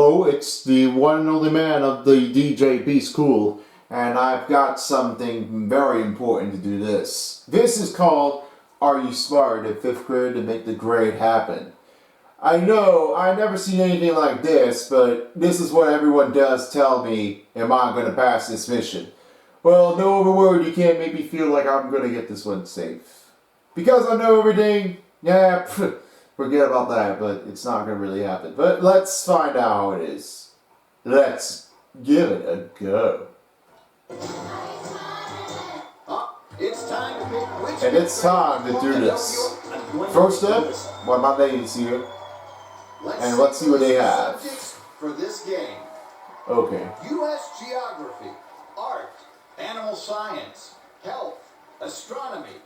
Hello, it's the one and only man of the DJ Beast Cool, and I've got something very important to do this. This is called Are You Smart in 5th grade to make the grade happen? I know, I've never seen anything like this, but this is what everyone does tell me, am I going to pass this mission? Well, no overword, you can't make me feel like I'm going to get this one safe. Because I know everything, yeah, forget about that, but it's not going to really happen. But let's find out how it is. Let's give it a go. It's time to pick which And it's time to do this. First up, well, my ladies here. And let's see what they have. For this game. Okay. U.S. geography, art, animal science, health, astronomy,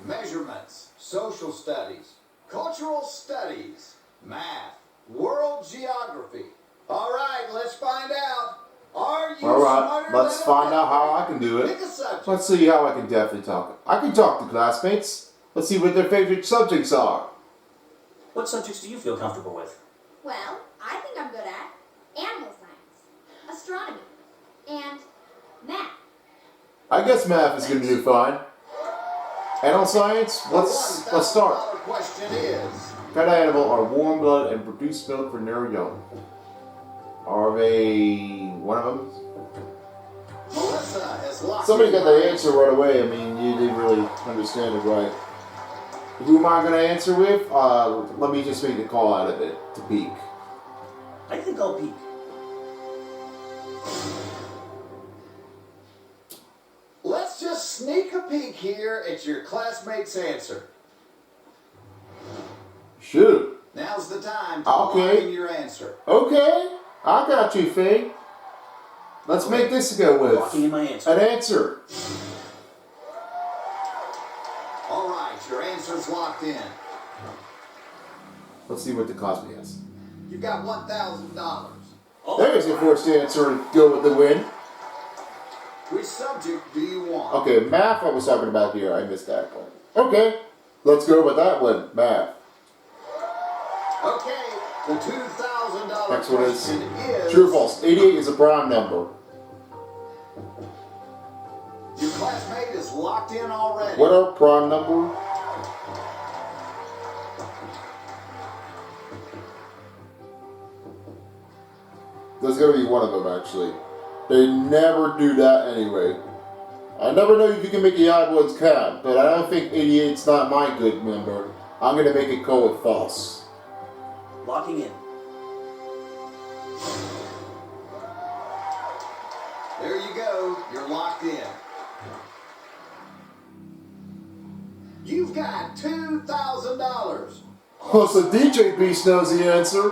measurements, social studies, cultural studies, math, world geography. All right, let's find out. Are you Alright, let's than a find out pepper? how I can do it. Pick a subject. Let's see how I can definitely talk. I can talk to classmates. Let's see what their favorite subjects are. What subjects do you feel comfortable with? Well, I think I'm good at animal science, astronomy, and math. I guess math is going to do fine. Animal science? The Let's start. $1,000 question is, What kind of animal are warm blood and produce milk for their young? Are they one of them? Melissa has locked Somebody in got her the answer right away. I mean, you didn't really understand it right. Who am I going to answer with? Let me just make the call out of it to peek. I think I'll peek. Let's just sneak a peek here at your classmate's answer. Shoot. Now's the time to Okay. lock in your answer. Okay. I got you, Faye. Let's make this go Locking in with my answer. an answer. All right, your answer's locked in. Let's see what the Cosby has. You've got $1,000. Oh, There's your first answer to go with the win. Which subject do you want? Okay, math I was talking about here. I missed that one. Okay, let's go with that one. Math. Okay, the $2,000 Next one is question is true or false. 88 is a prime number. Your classmate is locked in already. What are prime number? There's gonna be one of them actually. They never do that anyway. I never know if you can make the odd ones count, but I don't think 88's not my good number. I'm gonna make it go with false. Locking in. There you go. You're locked in. You've got $2,000. Oh, so DJ Beast knows the answer.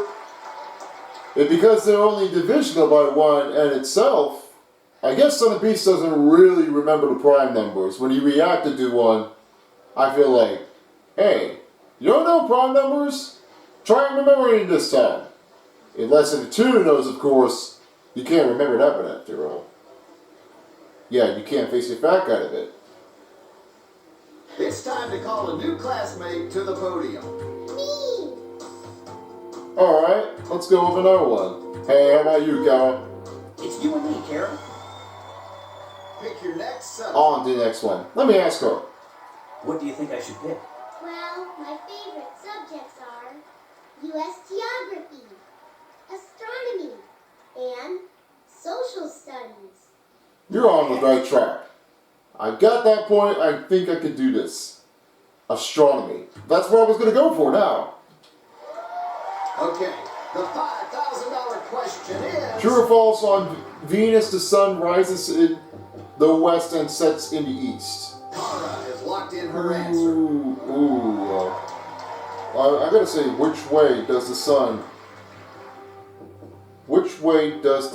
And because they're only divisible by one and itself, I guess Son of Beast doesn't really remember the prime numbers. When he reacted to one, I feel like, hey, you don't know prime numbers? Try remembering this time. In Lesson 2 knows, of course, you can't remember that one after all. Yeah, you can't face your fact out of it. It's time to call a new classmate to the podium. Me! Alright, let's go with another one. Hey, how about you, Kara? It's you and me, Karen. Pick your next subject. On to the next one. Let me ask her. What do you think I should pick? Well, my favorite subjects are U.S. geography, astronomy, and social studies. You're on the right track. I got that point. I think I could do this. Astronomy. That's what I was going to go for now. Okay, the $5,000 question is... True or false, on Venus the sun rises in the west and sets in the east. Kara has locked in her answer. I gotta say, which way does the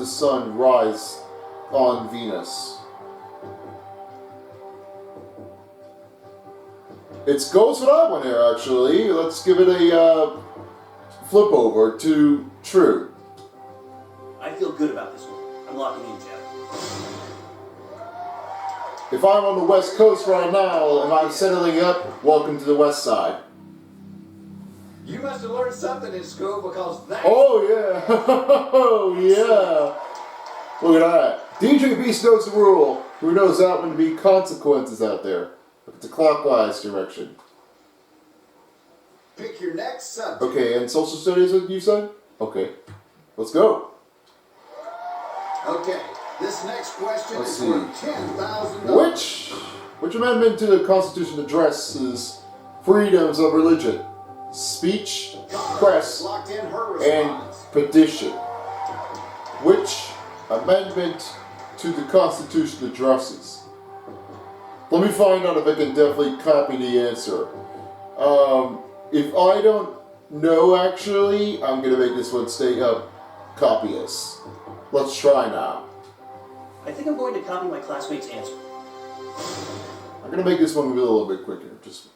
sun rise on Venus? It goes for that one here, actually. Let's give it a flip over to true. I feel good about this one. I'm locking in, Jeff. If I'm on the west coast right now and I'm settling up, welcome to the west side. You must have learned something in school because that. Oh yeah! Oh yeah! Look at that. DJ Beast knows the rule. Who knows that when to be consequences out there? Look at the clockwise direction. Pick your next subject. Okay, and social studies, what you said? Okay, let's go. Okay, this next question Let's is see. worth $10,000. Which amendment to the Constitution addresses freedoms of religion, speech, press, Locked in her and response. petition? Which amendment to the Constitution addresses? Let me find out if I can definitely copy the answer. If I don't know, actually, I'm gonna make this one stay up. Copy this. Let's try now. I think I'm going to copy my classmate's answer. I'm gonna make this one a little bit quicker. Just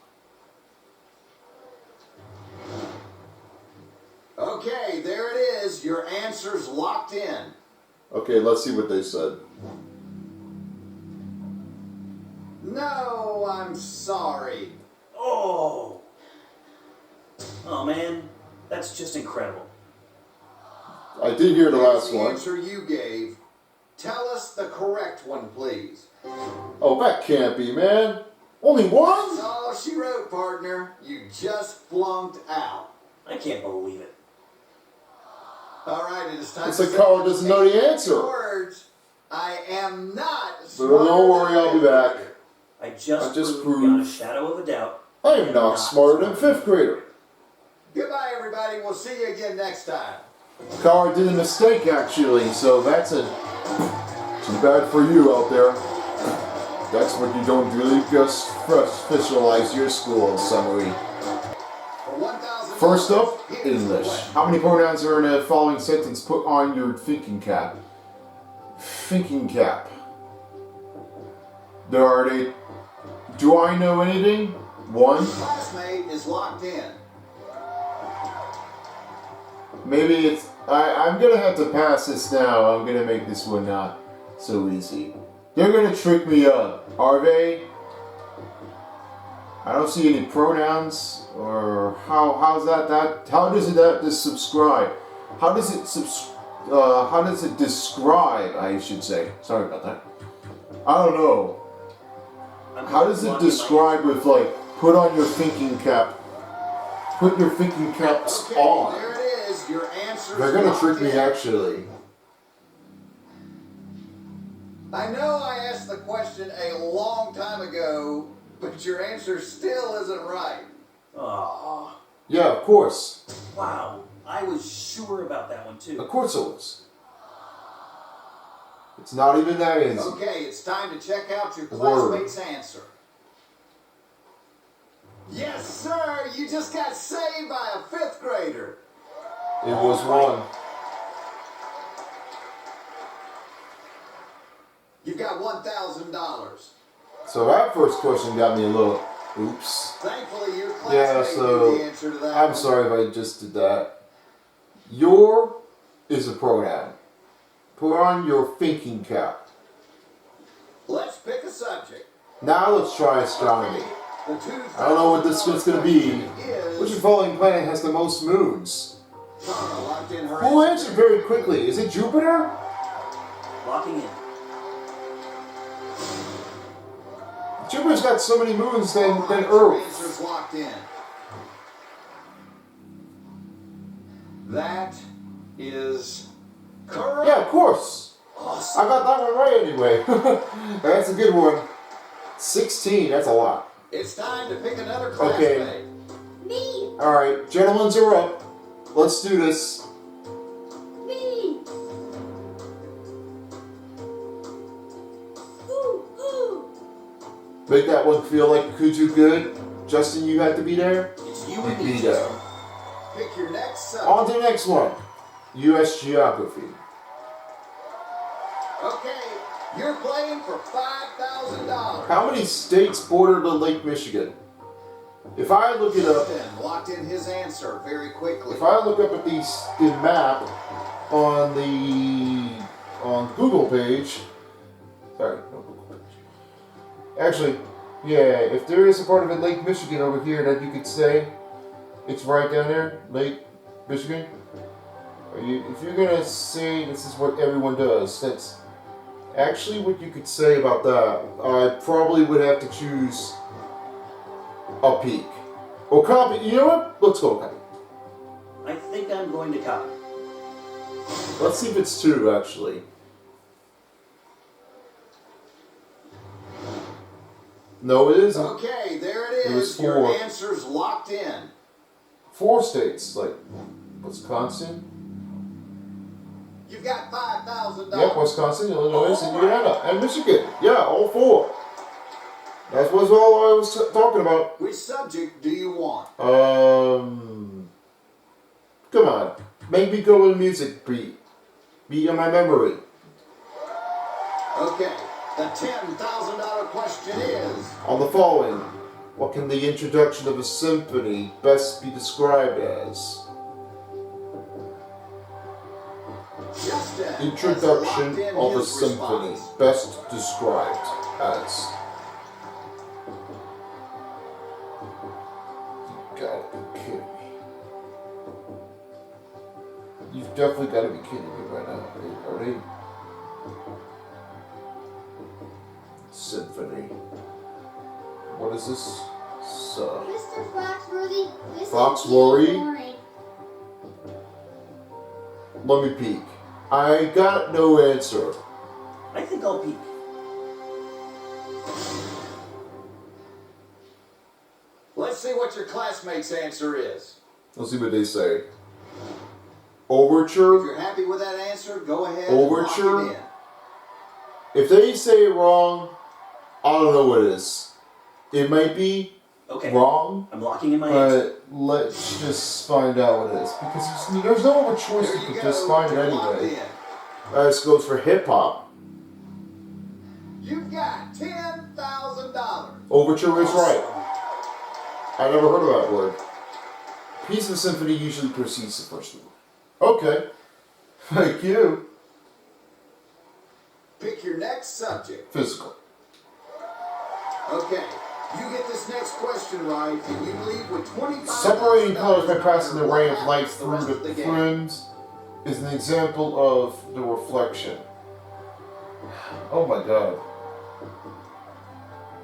Okay, there it is. Your answer's locked in. okay. Let's see what they said. No, I'm sorry. Oh! Oh man, that's just incredible. I did hear the Here's last the one. answer you gave. Tell us the correct one, please. Oh, that can't be, man. Only one? That's all she wrote, partner. You just flunked out. I can't believe it. All right, it is time. It's to like say Carl doesn't know the answer. Words. I am not. But don't worry, I'll be back. I just proved proved- beyond a shadow of a doubt. I am not smarter than fifth grader. Goodbye, everybody. We'll see you again next time. Carl did a mistake, actually, so that's a too bad for you out there. That's what you don't really just visualize your school summary. For $1,000. First up, here's the English. question. How many pronouns are in the following sentence? Put on your thinking cap. Thinking cap. There are they. Do I know anything? One. Classmate is locked in. Maybe it's. I'm gonna have to pass this now. I'm gonna make this one not so easy. They're gonna trick me up, are they? I don't see any pronouns or how's that how does it that this subscribe? How does it describe, I should say. Sorry about that. I don't know. How does it describe with like put on your thinking cap? Put your thinking caps Okay, on. there it is. Your answer. They're gonna trick me actually. I know I asked the question a long time ago, but your answer still isn't right. Oh, Yeah, of course. wow. I was sure about that one Of too. course it was. It's not even that easy. Okay, it's time to check out your Word. classmate's answer. Yes, sir. You just got saved by a fifth grader. It was one. You've got $1,000. So that first question got me a little oops. Thankfully, your Yeah, classmate so knew the answer to that. I'm one. sorry if I just did that. Your is a pronoun. Put on your thinking cap. Let's pick a subject. Now let's try astronomy. The $2,000 I don't know what this is gonna be. is Which following planet has the most moons? Tara locked in her Who answer. answered very quickly? Is it Jupiter? Locking in. Jupiter's got so many moons than Your Earth. answer's locked in. That is correct. Yeah, of course. Awesome. I got that one right anyway. That's a good one. 16, that's a lot. It's time to pick another Okay. classmate. Me! Alright, gentlemen's are up. Let's do this. Me! Ooh, ooh! Make that one feel like Kuju good. Justin, you had to be there? It's you You and be me. there. Pick your next subject. On to the next one. U.S. Geography. Okay, you're playing for $5,000. How many states border the Lake Michigan? If I look it up, Ethan locked in his answer very quickly. if I look up at the map on Google page, sorry, no Google page. Actually, yeah, if there is a part of it, Lake Michigan over here that you could say, It's right down there, Lake Michigan. If you're gonna say this is what everyone does, that's actually what you could say about that. I probably would have to choose a peak. Or copy. You know what? Let's go copy. I think I'm going to copy. Let's see if it's true, actually. No, it isn't. Okay, there it It was is. Your 4. answer's locked in. 4 states, like Wisconsin. You've got $5,000. Yep, Wisconsin, Illinois, Indiana, and Michigan. Yeah, all 4. That was all I was talking about. Which subject do you want? Come on. Make me go with music beat. Beat on my memory. Okay, the $10,000 question is... On the following, what can the introduction of a symphony best be described as? Justin Introduction has locked in of a his symphony response. best described as. You gotta be kidding me. You've definitely gotta be kidding me right now. Are they? Symphony. What is this? So. Mr. Foxworthy, this Foxworthy? is boring. Let me peek. I got no answer. I think I'll peek. Let's see what your classmate's answer is. Let's see what they say. If Overture. you're happy with that answer, go ahead and Overture? lock it in. If they say it wrong, I don't know what it is. It might be Okay. wrong, I'm locking in my answer. but let's just find out what it is. Because there's no other choice. There You you could go. just find it You're locked anyway. in. This goes for hip hop. You've got $10,000. Overture is right. I never heard of that word. Piece of the symphony usually precedes the first word. Okay. Thank you. Pick your next subject. Physical. Okay, you get this next question right, and you leave with $25,000. Separating colors by passing the ray of light the through rest the of the game. frames is an example of the reflection. Oh my god.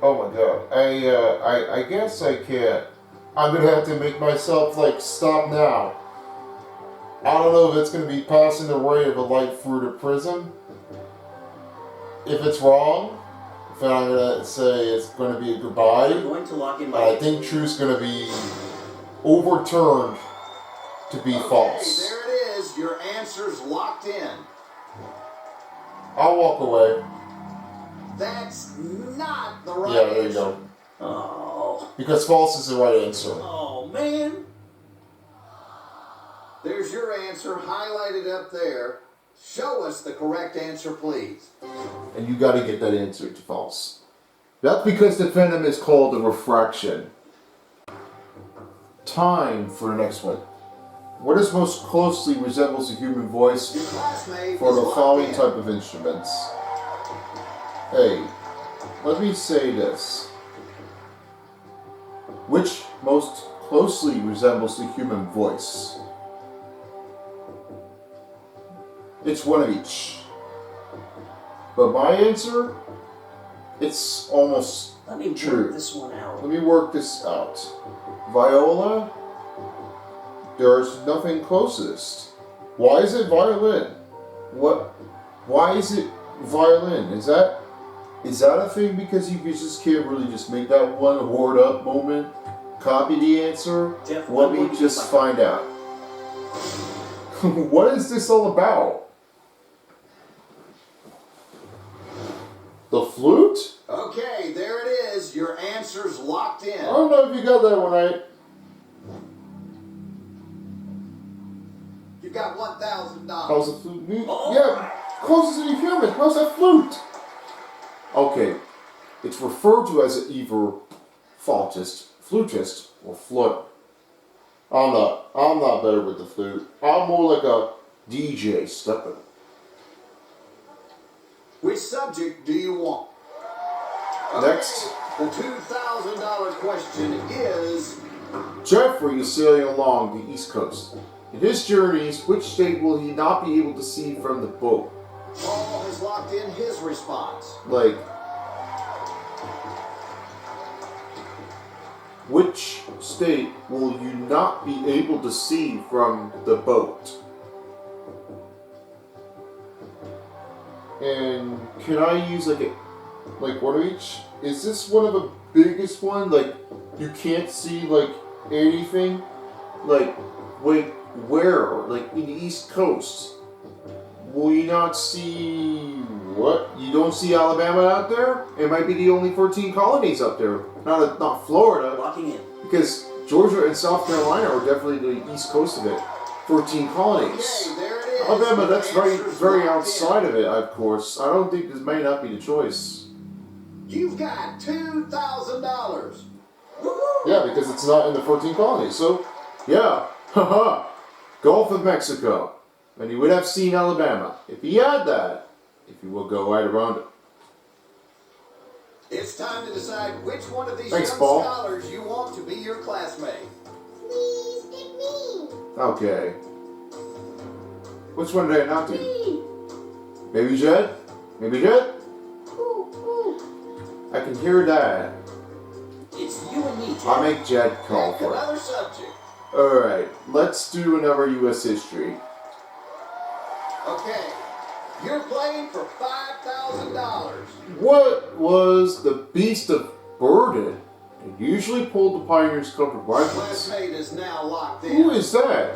Oh my god. I guess I can't. I'm gonna have to make myself like stop now. I don't know if it's gonna be passing the ray of a light through the prism. If it's wrong, then I'm gonna say it's gonna be a goodbye. I'm going to lock in my I answer. think truth's gonna be overturned to be false. Okay, there it is. Your answer's locked in. I'll walk away. That's not the right Yeah, there you answer. go. Oh. Because false is the right answer. Oh, man. There's your answer highlighted up there. Show us the correct answer, please. And you gotta get that answer to false. That's because the venom is called a refraction. Time for the next one. What is most closely resembles a human voice Your classmate for is the locked following in. type of instruments? Hey, let me say this. Which most closely resembles the human voice? It's one of each. But my answer, it's almost Let me True. work this one out. Let me work this out. Viola, there's nothing closest. Why is it violin? What? Why is it violin? Is that a thing because you just can't really just make that one word up moment? Copy the answer? Jeff, Let I'm me going to just use my- find out. What is this all about? The flute? Okay, there it is. Your answer's locked in. I don't know if you got that one right. You've got $1,000. How's the flute move? Oh. Yeah, closest to the human. How's that flute? Okay, it's referred to as either flautist, flutist, or flute. I'm not better with the flute. I'm more like a DJ stepping. Which subject do you want? Next. The $2,000 question is Jeffrey is sailing along the East Coast. In his journeys, which state will he not be able to see from the boat? Paul has locked in his response. Like, which state will you not be able to see from the boat? And can I use like one of each? Is this one of the biggest one? Like, you can't see like anything? Like, wait, where? Like in the East Coast? Will you not see what? You don't see Alabama out there? It might be the only 14 colonies up there. Not Florida. Locking in. Because Georgia and South Carolina are definitely the East Coast of it. 14 colonies. Okay, there it is. Alabama, that's Your very, answer's very locked outside of it, of course. I don't think this may not be the choice. in. You've got $2,000. Yeah, because it's not in the 14 colonies. So, yeah, haha, Gulf of Mexico. And he would have seen Alabama. If he had that, if he will go right around it. It's time to decide which one of these Thanks, young Paul. scholars you want to be your classmate. Please pick me. Okay. Which one did I not do? Me. Maybe Jed? Maybe Jed? Ooh, ooh. I can hear that. It's you and me, Jed. I'll make Jed call Pick for it. another subject. Alright, let's do another U.S. history. Okay, you're playing for $5,000. What was the Beast of Burden that usually pulled the pioneers' covered Your wagons? classmate is now locked in. Who is that?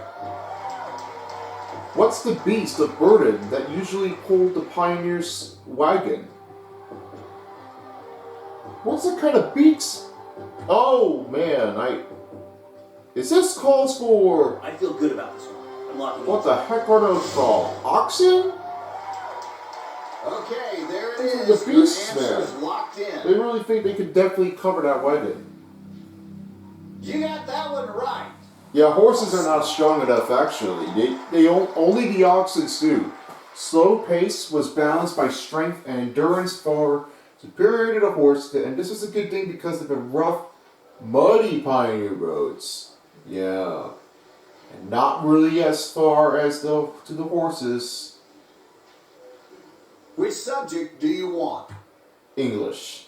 What's the Beast of Burden that usually pulled the pioneers' wagon? What's the kind of beast? Oh man, Is this calls for... I feel good about this one. I'm locking What in. the heck are those called? Oxen? Okay, there it These are is. the Your beasts, answer's man. locked They in. really think they could definitely cover that wagon. You got that one right. Yeah, horses are not strong enough actually. Only the oxen do. Slow pace was balanced by strength and endurance far superior to the horse, and this was a good thing because of the rough, muddy pioneer roads. Yeah. And not really as far as to the horses. Which subject do you want? English.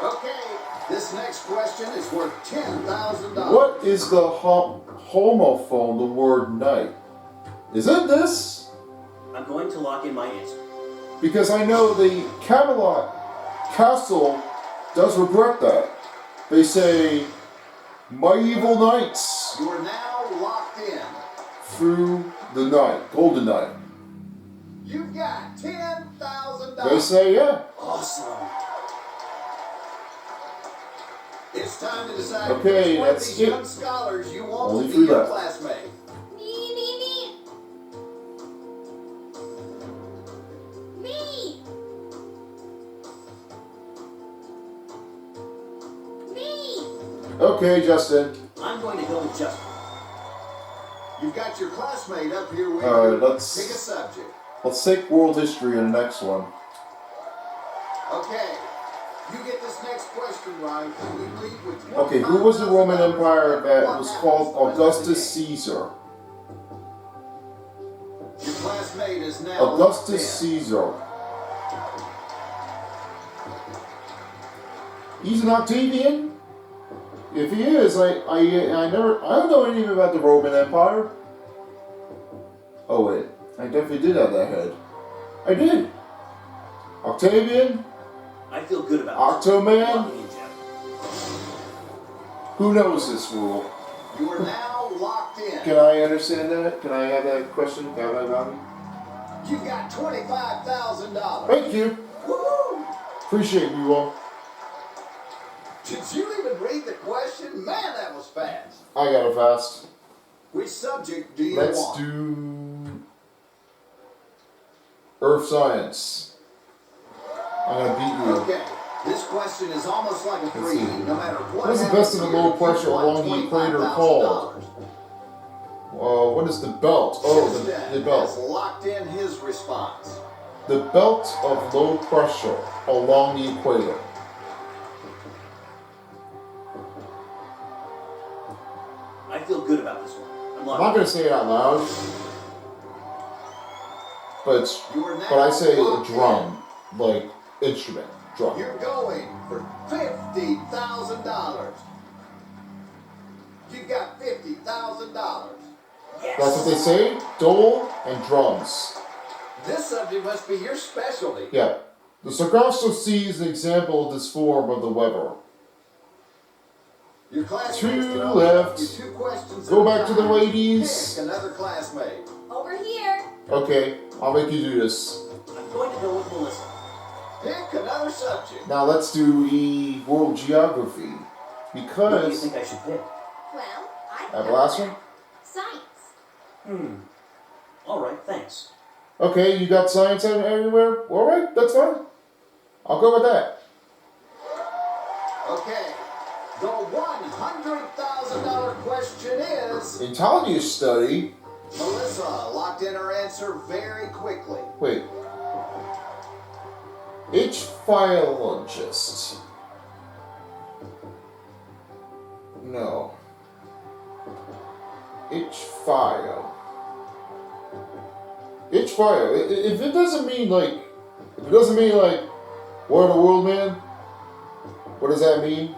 Okay, this next question is worth $10,000. What is the homophone, the word night? Is it this? I'm going to lock in my answer. Because I know the Camelot Castle does regret that. They say, my evil knights You are now locked in. through the night, golden night. You've got They $10,000. say, yeah. Awesome. It's time to decide Okay, which one of that's these it. young scholars you want Only to three be your left. classmate. Me, me, me. Me. Me. Okay, Justin. I'm going to go with Justin. You've got your classmate up here with All right, you. let's- Pick a subject. Let's take world history in the next one. Okay, you get this next question right, and we leave with Okay, who was the Roman $25,000. Empire that What was happens called the rest of the Augustus game? Caesar? Your classmate is now Augustus locked in. Caesar. He's an Octavian? If he is, I don't know anything about the Roman Empire. Oh wait, I definitely did have that head. I did. Octavian? I feel good about this one. Octoman? Locking in, Jed. Who knows this rule? You are now locked in. Can I understand that? Can I have that question? Can I have that value? You've got $25,000. Thank you. Woo! Appreciate you all. Did you even read the question? Man, that was fast. I got it fast. Which subject do you Let's want? do Earth science. I'm gonna beat you. Okay, this question is almost like a Let's freebie. see. No matter what What is the happens best of the here, low you've pressure won along the equator $25,000. What is the belt? Oh, the Justin belt. has locked in his response. The belt of low pressure along the equator. feel good about this one. I'm I'm locking not in. gonna say it out loud, but You are now but I say a locked drum, like instrument, in. drum. You're going for $50,000. You got $50,000. Yes. That's what they say. Dole and drums. This subject must be your specialty. Yeah. The Sargasso Sea is an example of this form of the Weber. Your classmates Two can only left. ask you 2 questions. Go at a back to the time. ladies. Pick another classmate. Over here. Okay, I'll make you do this. I'm going to go with Melissa. Pick another subject. Now let's do the world geography. What do you Because think I should pick? Well, I think that I'm last good one? at science. All right, thanks. Okay, you got science everywhere? Alright, that's fine. I'll go with that. Okay. The $100,000 question is... Intelligence study. Melissa locked in her answer very quickly. Wait. Ichthyoologist. No. Ichthyo. Ichthyo. If it doesn't mean like, War of the World Man, what does that mean?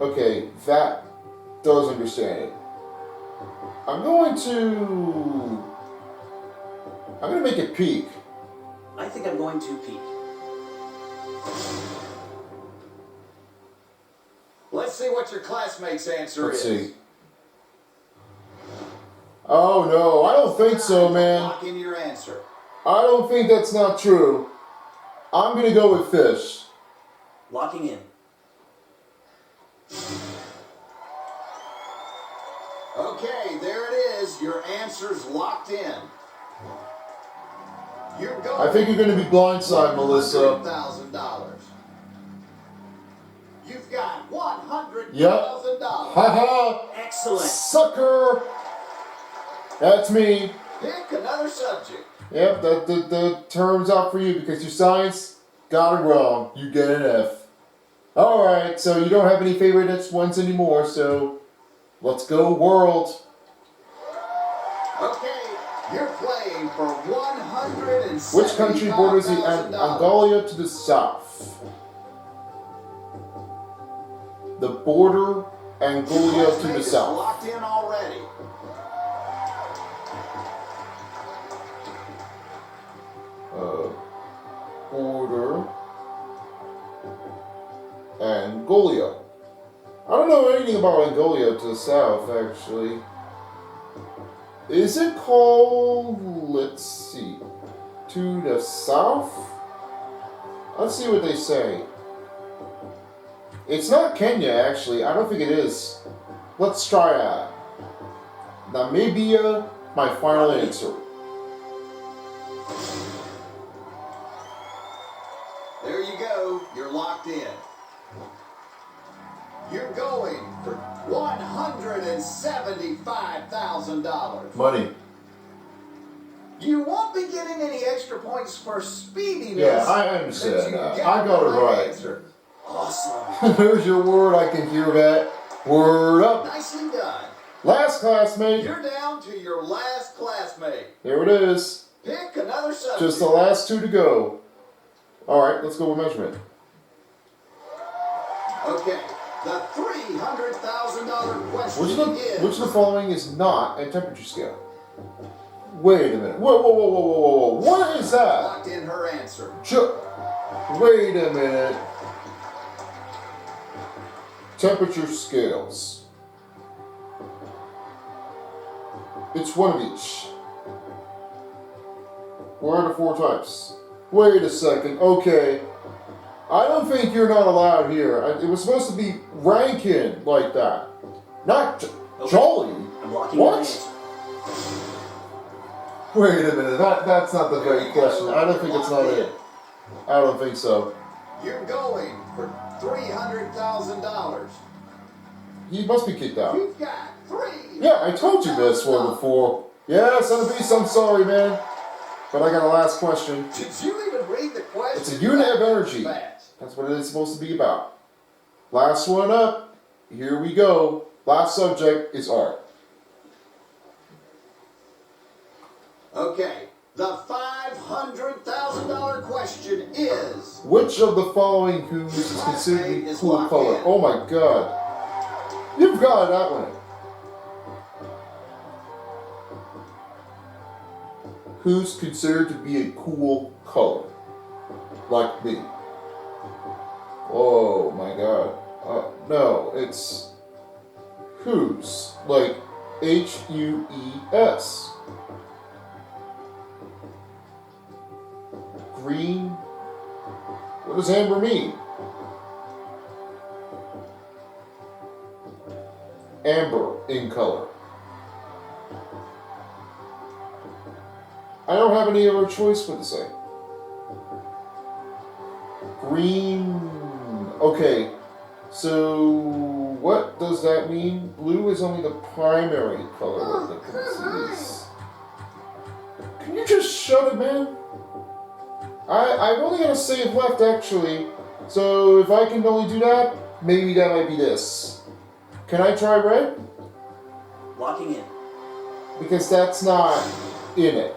Okay, that does understand it. I'm gonna make it peak. I think I'm going to peek. Let's see what your classmate's answer Let's is. see. Oh no, I don't think so, man. Lock in your answer. I don't think that's not true. I'm gonna go with fish. Locking in. Okay, there it is. Your answer's locked in. You're going. I think you're gonna be blindsided, Melissa. $100,000. You've got $100,000. Yep. Haha! Excellent. Sucker! That's me. Pick another subject. Yep, the term's out for you because your science got it wrong. You get an F. Alright, so you don't have any favorite ones anymore, so let's go world. Okay, you're playing for $175,000. Which country borders the Angola to the south? The border Angola to Classmate the is south. locked in already. Border Angola. I don't know anything about Angola to the south, actually. Is it called, let's see, to the south? Let's see what they say. It's not Kenya, actually. I don't think it is. Let's try that. Namibia, my final answer. There you go. You're locked in. You're going for $175,000. Money. You won't be getting any extra points for speediness. Yeah, I since understand you that. got I got the it right. answer. Awesome. There's your word, I can hear that. Word up. Nicely done. Last classmate. You're down to your last classmate. Here it is. Pick another subject. Just the last two to go. Alright, let's go with measurement. Okay, the $300,000 question is... Which of the following is not a temperature scale? Wait a minute. Whoa. What is that? Locked in her answer. Wait a minute. Temperature scales. It's one of each. What are the 4 types? Wait a second. Okay. I don't think you're not allowed here. It was supposed to be Rankin like that. Not Jolly. I'm locking in my What? answer. Wait a minute. That's not the There right you question. go. I don't think it's not Locked in. it. I don't think so. You're going for $300,000. He must be kicked out. You've got $300,000. Yeah, I told you this one before. Yeah, son of a beast, I'm sorry, man. But I got a last question. Did you even read the question? It's a unit of energy. Fast. That's what it is supposed to be about. Last one up. Here we go. Last subject is art. Okay, the $500,000 question is... Which of the following hues is considered to be a cool color? Oh my god. You've got that one. Who's considered to be a cool color? Like me. Oh my god. No, it's who's. Like Hues. Green. What does amber mean? Amber in color. I don't have any other choice but to say. Green. Okay. So what does that mean? Blue is only the primary color of the disease. Can you just shut it, man? I've only got a save left, actually. So if I can only do that, maybe that might be this. Can I try red? Locking in. Because that's not in it.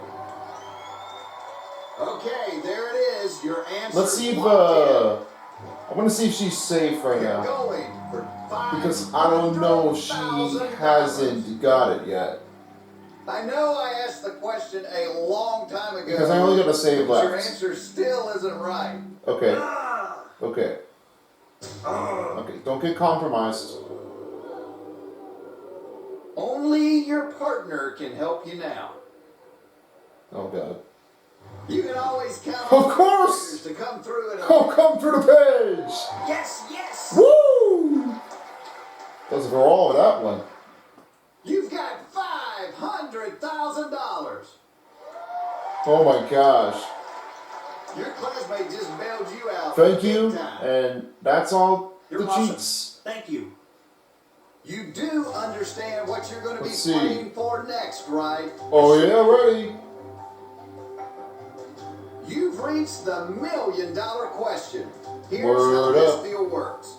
Okay, there it is. Your answer. Let's see if, I want to see if she's safe right You're now. going for Because I don't know if she hasn't got it yet. I know I asked the question a long time ago. Because I only got a save but your left. answer still isn't right. Okay. Ah! Okay. Ah! Okay. Don't get compromised. Only your partner can help you now. Oh god. You can always count Of on course! your partners to come through and Oh, come through the page! Yes, yes! Woo! Doesn't for all of that one. You've got $500,000. Oh my gosh. Your classmate just bailed you out. Thank big you. time. And that's all You're the awesome. cheats. Thank you. You do understand what you're going to be Let's see. playing for next, right? Oh yeah, ready. You've reached the $1 million question. Here's Word how up. this deal works.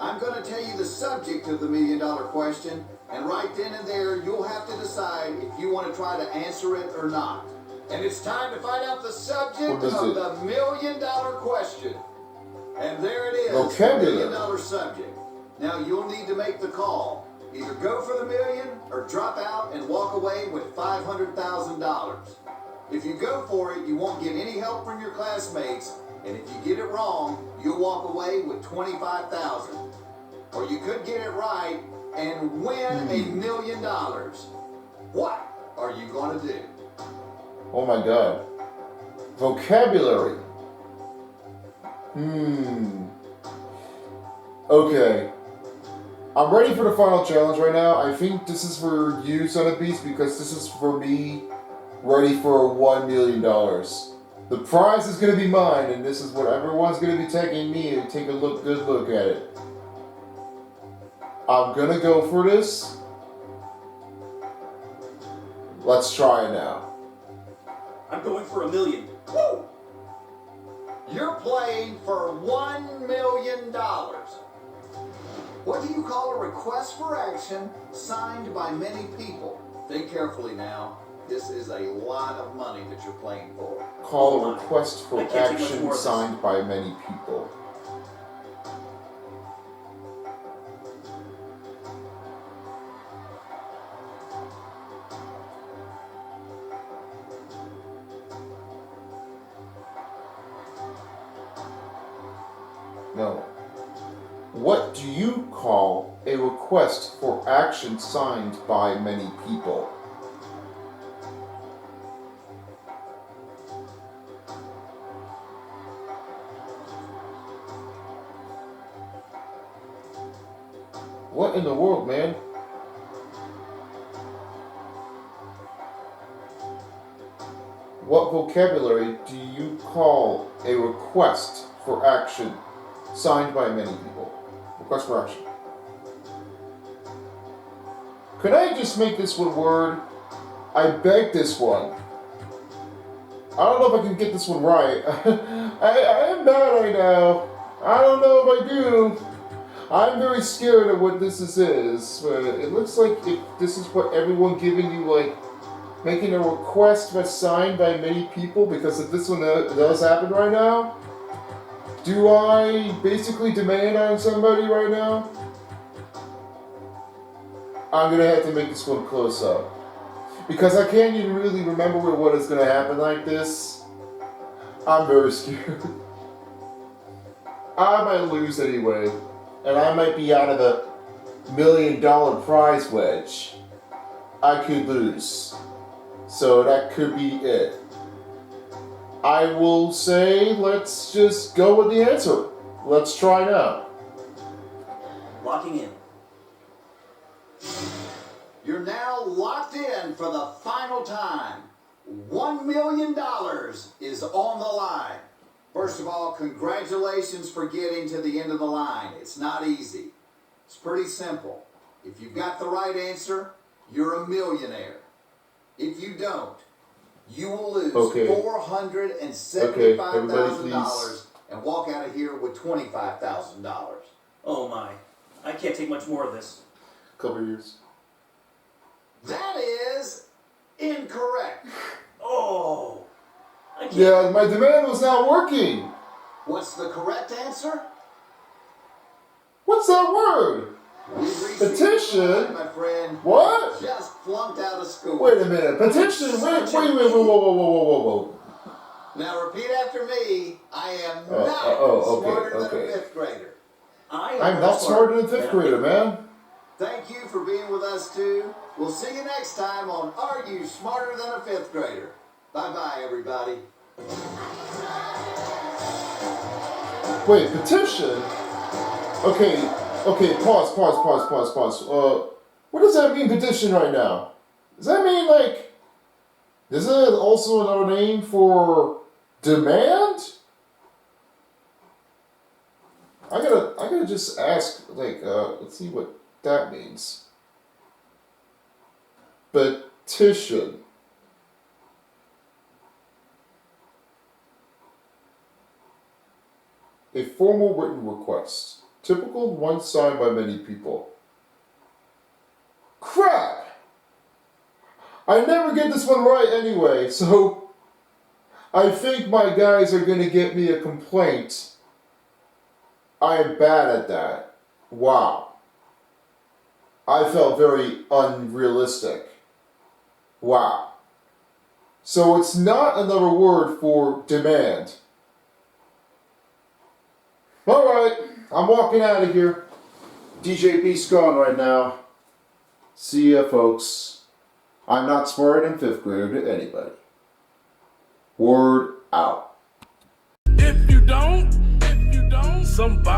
I'm going to tell you the subject of the $1 million question, and right then and there, you'll have to decide if you want to try to answer it or not. And it's time to find out the subject What is of it? the $1 million question. And there it is, Vocabulary. the $1 million subject. Now you'll need to make the call. Either go for the million or drop out and walk away with $500,000. If you go for it, you won't get any help from your classmates, and if you get it wrong, you'll walk away with $25,000. Or you could get it right and win $1 million. What are you going to do? Oh my god. Vocabulary. Okay. I'm ready for the final challenge right now. I think this is for you, Son of Beast, because this is for me ready for $1 million. The prize is going to be mine, and this is what everyone's going to be taking me and take a good look at it. I'm going to go for this. Let's try it now. I'm going for $1 million. Woo! You're playing for $1 million. What do you call a request for action signed by many people? Think carefully now. This is a lot of money that you're playing for. Call a request for I can't do much action more of this. signed by many people. No. What do you call a request for action signed by many people? What in the world, man? What vocabulary do you call a request for action signed by many people? Request for action. Could I just make this one word? I beg this one. I don't know if I can get this one right. I am bad right now. I don't know if I do. I'm very scared of what this is, but it looks like this is what everyone giving you like making a request that's signed by many people, because if this one does happen right now, do I basically demand on somebody right now? I'm gonna have to make this one close up. Because I can't even really remember what is gonna happen like this. I'm very scared. I might lose anyway. And I might be out of the $1 million prize wedge. I could lose. So that could be it. I will say, let's just go with the answer. Let's try now. Locking in. You're now locked in for the final time. $1 million is on the line. First of all, congratulations for getting to the end of the line. It's not easy. It's pretty simple. If you've got the right answer, you're a millionaire. If you don't, you will lose $475,000 and walk out of here with $25,000. Oh my. I can't take much more of this. Couple years. That is incorrect. Oh. I can't. Yeah, my demand was not working. What's the correct answer? What's that word? We've reached Petition? the end, my friend. What? Just flunked out of school. Wait a minute. Petition? Wait, whoa. Now repeat after me. I am Oh, not smarter than a fifth grader. I'm not smarter than a fifth grader, man. Thank you for being with us too. We'll see you next time on Are You Smarter Than a Fifth Grader? Bye-bye, everybody. Wait, petition? Okay, pause. What does that mean, petition, right now? Does that mean, like, is it also another name for demand? I gotta just ask, like, let's see what that means. Petition. A formal written request. Typical, one signed by many people. Crap! I never get this one right anyway, so I think my guys are gonna get me a complaint. I am bad at that. Wow. I felt very unrealistic. Wow. So it's not another word for demand. Alright, I'm walking out of here. DJ Beast's gone right now. See ya, folks. I'm not smarter than fifth grader to anybody. Word out. If you don't, somebody